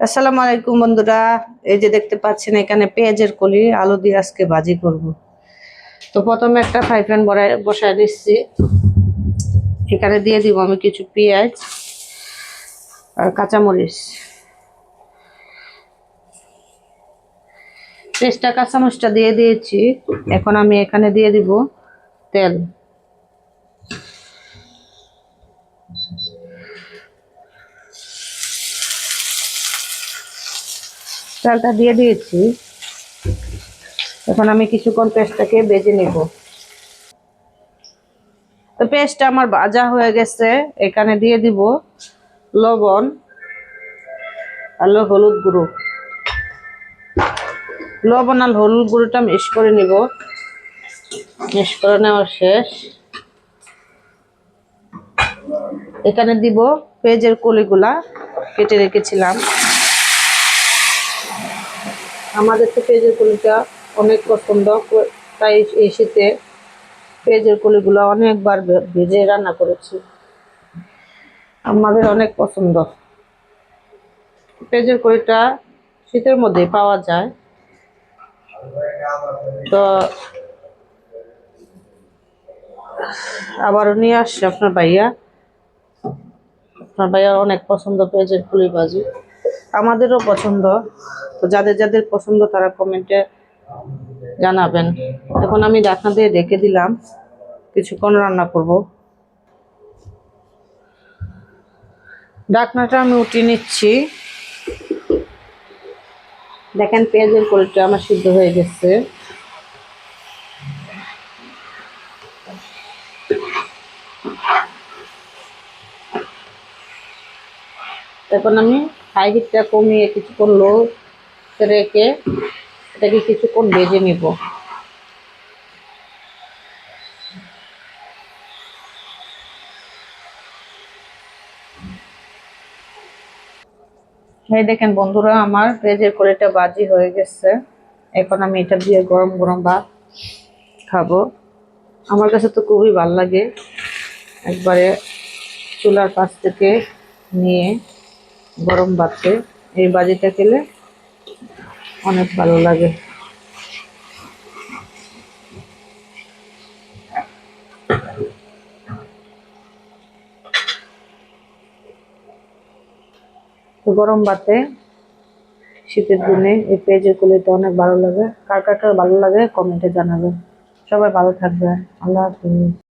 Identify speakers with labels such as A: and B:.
A: আসসালামু আলাইকুম বন্ধুরা। এই যে দেখতে পাচ্ছেন এখানে পেঁয়াজের কলি আলু দিয়ে আজকে ভাজি করব। তো প্রথমে একটা ফ্রাই প্যান বসায় দিচ্ছি। এখানে দিয়ে দিব আমি কিছু পেঁয়াজ আর কাঁচামরিচ। পেঁয়াজটা কাঁচামরিচটা দিয়ে দিয়েছি। এখন আমি এখানে দিয়ে দিব তেল। তেলটা দিয়ে দিয়েছি। এখন আমি কিছুক্ষণ পেঁয়াজটাকে ভেজে নিব। তো পেঁয়াজটা আমার ভাজা হয়ে গেছে। এখানে দিয়ে দিব লবণ আর হলুদ গুঁড়ো। লবণ আর হলুদ গুঁড়োটা মিক্স করে নিব। মিক্স করে নেওয়া শেষ। এখানে দিব পেঁয়াজের কলিগুলা কেটে রেখেছিলাম। আমাদের তো পেঁয়াজের কলিটা অনেক পছন্দ, তাই এই শীতে পেঁয়াজের কলিগুলো অনেকবার ভেজে রান্না করেছি। আমাদের অনেক পছন্দ। পেঁয়াজের কলিটা শীতের মধ্যে পাওয়া যায়। তো আবারও নিয়ে আসছে আপনার ভাইয়া অনেক পছন্দ পেঁয়াজের কলি ভাজি, আমাদেরও পছন্দ। তো যাদের যাদের পছন্দ তারা কমেন্টে জানাবেন। এখন আমি ঢাকনা দিয়ে ঢেকে দিলাম, কিছুক্ষণ রান্না করব। ঢাকনাটা আমি উঠিয়ে নিচ্ছি। দেখেন পেঁয়াজের কলিটা আমার সিদ্ধ হয়ে গেছে। এখন আমি হাই হিটটা কমিয়ে কিছুক্ষণ লো রেখে এটাকে কিছুক্ষণ ভেজে নিব। এই দেখেন বন্ধুরা, আমার পেঁয়াজের কলিটা ভাজি হয়ে গেছে। এখন আমি এটা দিয়ে গরম গরম ভাত খাবো। আমার কাছে তো খুবই ভালো লাগে একবারে চুলার কাছ থেকে নিয়ে গরম ভাতে এই ভাজিটা খেলে অনেক ভালো লাগে। তো গরম ভাতে শীতের দিনে এই পেঁয়াজের কলিটা অনেক ভালো লাগে। কার কার ভালো লাগে কমেন্টে জানাবেন। সবাই ভালো থাকবেন। আল্লাহ হাফিজ।